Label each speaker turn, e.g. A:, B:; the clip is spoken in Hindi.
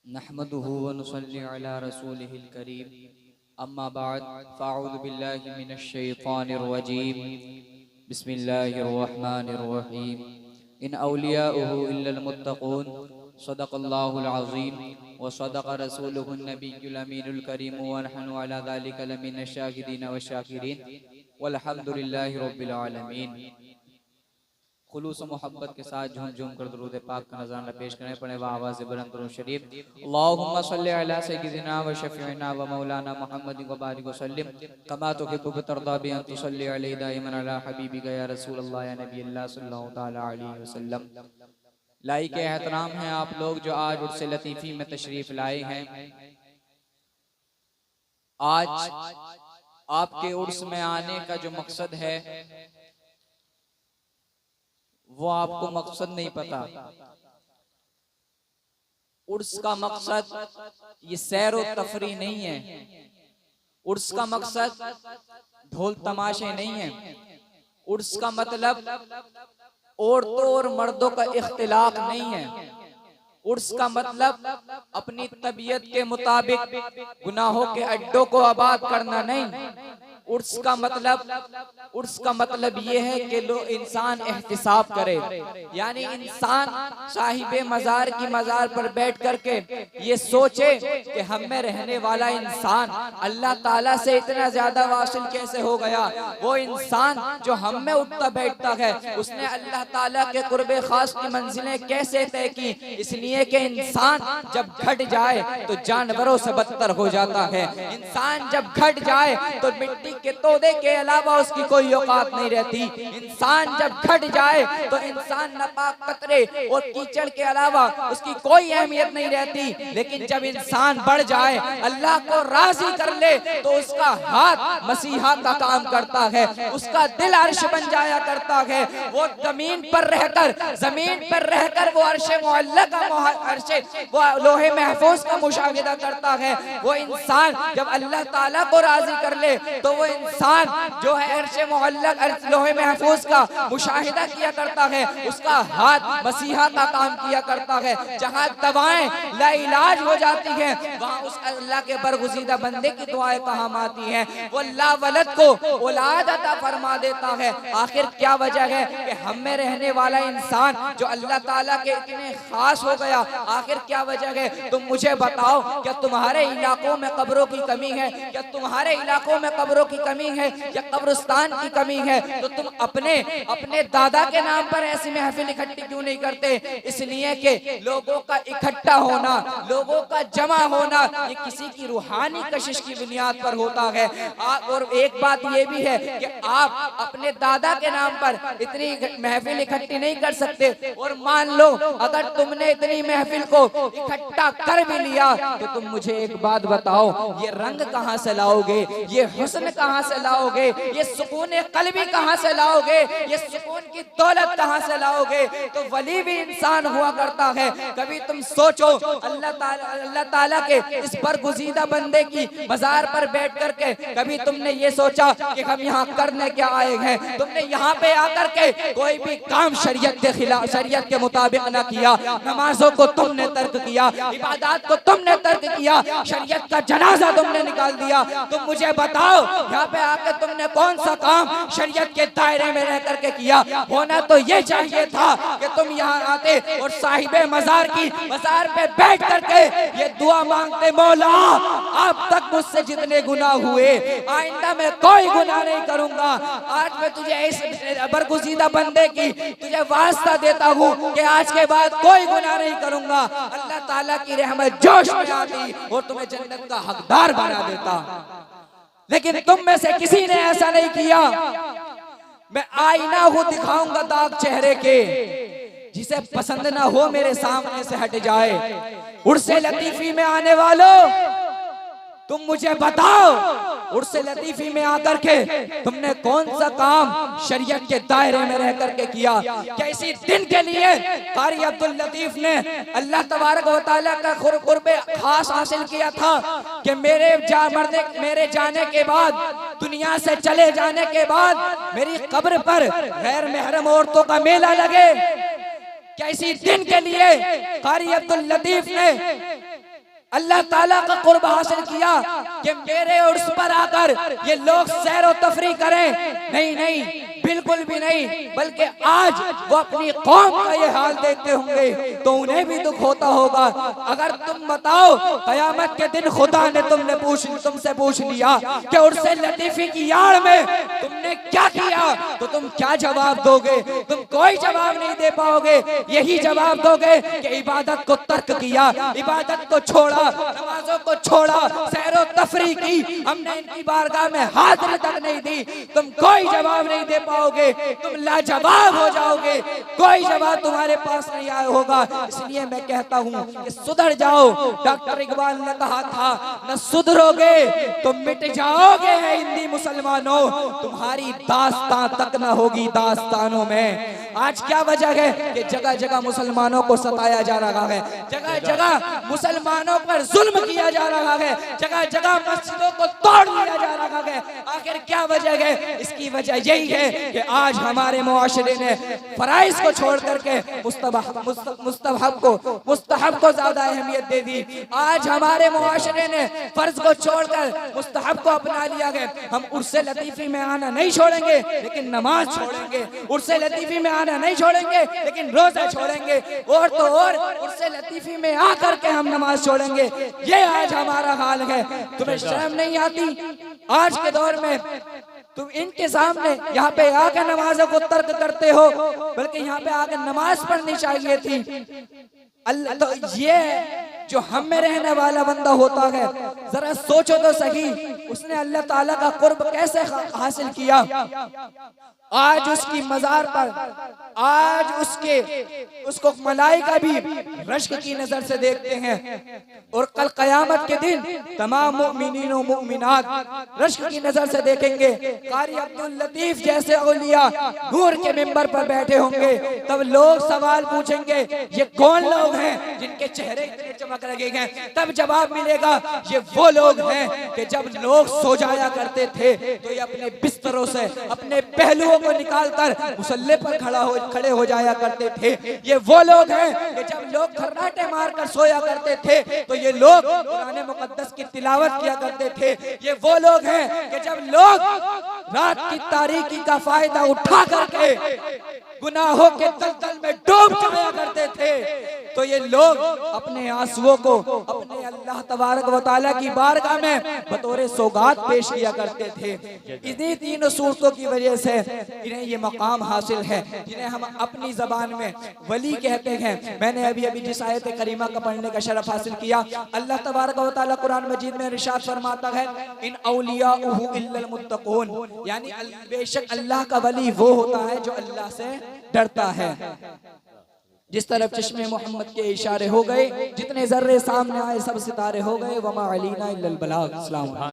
A: नहमदुहु व नुसल्ली अला रसूलिहिल करीम अम्मा बाद फ़अऊज़ु बिल्लाहि मिनश शैतानिर रजीम बिस्मिल्लाहिर रहमानिर रहीम इन औलियाउहु इल्लल मुत्तक़ून सदक़ल्लाहुल अज़ीम व सदक़ रसूलुहुन नबियुल अमीनुल करीम व नहनु अला ज़ालिका लमिनश शाहिदीन व शाकिरीन वल्हम्दुलिल्लाहि रब्बिल आलमीन। खुलूस मोहब्बत के साथ झूम झूम कर दुरूद पाक का नज़राना पेश करें। पढ़े व आवाज़ बुलंद करो शरीफ। अल्लाहुम्मा सल्लि अला सय्यिदिना व शफ़ीइना व मौलाना मुहम्मद व बारिक वसल्लिम कमा तुहिब्बु व तर्दा बि अन तुसल्ली अलैहि दाइमन अला हबीबिका या रसूल अल्लाह या नबी अल्लाह सल्लल्लाहु तआला अलैहि वसल्लम। लाइक एहतराम हैं आप लोग जो आज उर्स लतीफ़ी में तशरीफ लाए हैं। आज आपके उर्स में आने का जो मकसद है वो आपको मकसद नहीं पता। उर्स का मकसद ये सैर व तफरी नहीं है। उर्स का मकसद ढोल तमाशे नहीं है। उर्स का मतलब औरतों और मर्दों का इख्तिलाफ नहीं है। उर्स का मतलब अपनी तबीयत के मुताबिक गुनाहों के अड्डों को आबाद करना नहीं। उर्स का मतलब ये है कि इंसान एहतिसाब करे, यानी इंसान साहिबे मज़ार की मज़ार पर बैठ करके ये सोचे कि हम में रहने वाला इंसान अल्लाह ताला से इतना ज्यादा वासिल कैसे हो गया। वो इंसान जो हम में उठता बैठता है उसने अल्लाह ताला के कुर्बे खास की मंजिलें कैसे तय की। इसलिए कि इंसान जब घट जाए तो जानवरों से बदतर हो जाता है। इंसान जब घट जाए तो मिट्टी के तोड़े के अलावा उसकी कोई औकात नहीं रहती। इंसान जब घट जाए तो इंसान नापाक कतरे और कीचड़ के अलावा उसकी कोई अहमियत नहीं रहती। लेकिन जब इंसान बढ़ जाए, अल्लाह को राजी कर ले, तो उसका हाथ मसीहा का काम करता है, उसका दिल अर्श बन जाया करता है। वो जमीन पर रहकर वो अर्शे मुअल्ला का अर्शे वो लोहे महफूज का मुशाहिदा करता है। वो इंसान जब अल्लाह ताला को राजी कर ले तो वो इंसान जो है अर्शे मुअल्लक लोहे महफूज का मुशाहिदा किया करता है। उसका हाथ मसीहा का काम किया करता है। जहाँ दवाएं लाइलाज हो जाती हैं वहाँ उस अल्लाह के बरगुज़ीदा बंदे की दुआएं काम आती हैं। वो अल्लाह वलद को औलाद अता फरमा देता है। आखिर क्या वजह है कि हम में रहने वाला इंसान जो अल्लाह ताला के इतने खास हो गया, आखिर क्या वजह है? तुम मुझे बताओ, क्या तुम्हारे इलाकों में कब्रों की कमी है? क्या तुम्हारे इलाकों में कब्रों की कमी है या कब्रिस्तान की कमी है? तो तुम अपने दादा के नाम पर ऐसी महफिल इकट्ठी क्यों नहीं करते? इसलिए कि लोगों का इकट्ठा होना, लोगों का जमा होना ये किसी की रूहानी कशिश की बुनियाद पर होता है। और एक बात ये भी है कि आप अपने दादा के नाम पर इतनी महफिल इकट्ठी नहीं कर सकते। और मान लो अगर तुमने इतनी महफिल को इकट्ठा कर भी लिया तो तुम मुझे एक बात बताओ, ये रंग कहाँ से लाओगे? ये हुस्न कहाँ से लाओगे? ये सुकून कल्बी कहाँ से लाओगे? ये सुकून की दौलत कहाँ से लाओगे? तो वली भी इंसान हुआ करता है। कभी तुम सोचो अल्लाह ताला के इस बरगुज़ीदा बंदे की मज़ार पर बैठ करके कभी तुमने ये सोचा कि हम यहाँ करने क्या आए हैं? तुमने यहाँ पे आकर के कोई भी काम शरीयत के खिलाफ, शरीयत के मुताबिक न किया। नमाजों को तुमने तर्क किया, इबादत को तुमने तर्क किया, शरीयत का जनाजा तुमने निकाल दिया। तुम मुझे बताओ यहाँ पे आके तुमने कौन सा काम शरीयत के दायरे में रह करके किया? होना तो ये चाहिए था कि तुम यहाँ आते और साहिबे मज़ार की मज़ार पे बैठ करके ये दुआ मांगते, मौला अब तक मुझसे जितने गुनाह हुए आइंदा मैं कोई गुनाह नहीं करूंगा। आज मैं तुझे इस बरगुज़ीदा बंदे की तुझे वास्ता देता हूँ कि आज के बाद कोई गुनाह नहीं करूंगा। अल्लाह ताला की रहमत जोश में आती और तुम्हें जन्नत का हकदार बना देता। लेकिन तुम में से किसी ने ऐसा नहीं किया। मैं आईना हूँ, दिखाऊंगा दाग चेहरे के, जिसे पसंद ना हो मेरे सामने से हट जाए। उर्से लतीफी में आने वालों, तुम मुझे बताओ, उर्से लतीफी में आकर के तुमने कौन सा काम शरीयत के दायरे में रह करके किया? क्या इसी दिन के लिए कारी अब्दुल लतीफ ने अल्लाह तबारक व तआला का कुर्बे खास हासिल किया था कि मेरे जाने के बाद, दुनिया से चले जाने के बाद मेरी कब्र पर गैर महरम औरतों का मेला लगे? क्या इसी दिन के लिए कारी अब्दुल लतीफ ने अल्लाह ताला का कुर्ब हासिल किया कि मेरे उर्स पर आकर ये लोग सैर और तफरी करें। नहीं नहीं, बिल्कुल भी नहीं, बल्कि आज वो अपनी कौम का ये हाल देखते होंगे तो उन्हें भी दुख होता होगा। अगर तुम बताओ कयामत के दिन खुदा ने तुमसे पूछ लिया कि उर्से लतीफी की यार में तुमने क्या किया, तो तुम क्या जवाब दोगे? तुम कोई जवाब नहीं दे पाओगे। यही जवाब दोगे कि इबादत को तर्क किया, इबादत को छोड़ा, नमाजों को छोड़ा, सैरो तफरी की, हमने इनकी बारगाह में हाजिरी तक नहीं दी। तुम कोई जवाब नहीं दे पाओगे, तुम लाजवाब हो जाओगे, कोई जवाब तुम्हारे पास नहीं आया होगा। इसलिए मैं कहता हूँ कि सुधर जाओ। डॉक्टर इकबाल ने कहा था, न सुधरोगे तो मिट जाओगे है हिंदी मुसलमानों, तुम्हारी दास्तां तक न होगी दास्तानों में। आज क्या वजह है कि जगह जगह मुसलमानों को सताया जा रहा है, जगह जगह मुसलमानों पर जुल्म किया जा रहा है, जगह जगह मस्जिदों को तोड़ दिया जा रहा है। आखिर क्या वजह है? इसकी वजह यही है कि आज हमारे मुआशरे ने फराइज को छोड़ करके मुस्तहब को ज्यादा अहमियत दे दी। आज हमारे मुआशरे ने फर्ज को छोड़कर मुस्तहब को अपना लिया है। हम उर्से लतीफी में आना नहीं छोड़ेंगे लेकिन नमाज छोड़ेंगे, उर्से लतीफी में आना नहीं छोड़ेंगे लेकिन रोजा छोड़ेंगे, और तो और उर्से लतीफी में आकर के हम नमाज छोड़ेंगे। ये आज हमारा हाल है। तुम्हें शर्म नहीं आती? आज के दौर में तुम इनके सामने यहाँ पे आकर नमाजों को तर्क करते हो, बल्कि यहाँ पे आकर नमाज पढ़नी चाहिए थी। अल्लाह तो ये जो हम में रहने वाला बंदा होता है, जरा सोचो तो सही, उसने अल्लाह ताला का कुर्ब कैसे हासिल किया। आज उसकी मजार पर आज उसको मलाइका भी रश्क की नजर से देखते हैं, और कल कयामत के दिन तमाम मुमिनीन और मुमिनात रश्क की नजर से देखेंगे। कारी अब्दुल लतीफ जैसे औलिया नूर के मिंबर पर बैठे होंगे, तब लोग सवाल पूछेंगे ये कौन लोग हैं जिनके चेहरे इतने चमक लगे हैं? तब जवाब मिलेगा ये वो लोग हैं कि जब लोग सो जाया करते थे तो ये अपने बिस्तरों से अपने पहलुओं को निकालकर मुसल्ले पर खड़े हो जाया करते थे। ये वो लोग हैं कि जब लोग खर्राटे मारकर सोया करते थे तो ये लोग कुरान मुकद्दस की तिलावत किया करते थे। ये वो लोग हैं कि जब लोग रात की तारीकी का फायदा उठा करके गुनाहों के दलदल में डूब जाया करते थे, तो ये लोग अपने आंसुओं को अपने अल्लाह तबारक व तआला की बारगाह में बतौर सौगात पेश किया करते थे। इन्हीं तीनों सूरतों की वजह से इन्हें ये मकाम हासिल है जिन्हें हम अपनी जबान में वली कहते हैं। मैंने अभी अभी जिस आयत करीमा का पढ़ने का शरफ हासिल किया, अल्लाह तबारक व तआला कुरान मजीद में इरशाद फरमाता है, इन औलियाउहु इल्लल मुत्तकून, यानी बेशक अल्लाह का वली वो होता है जो अल्लाह से डरता है। जिस तरफ चश्मे मोहम्मद के इशारे हो गए, जितने जर्रे सामने आए सब सितारे हो गए। वमा अलीना इल्लल बलाग।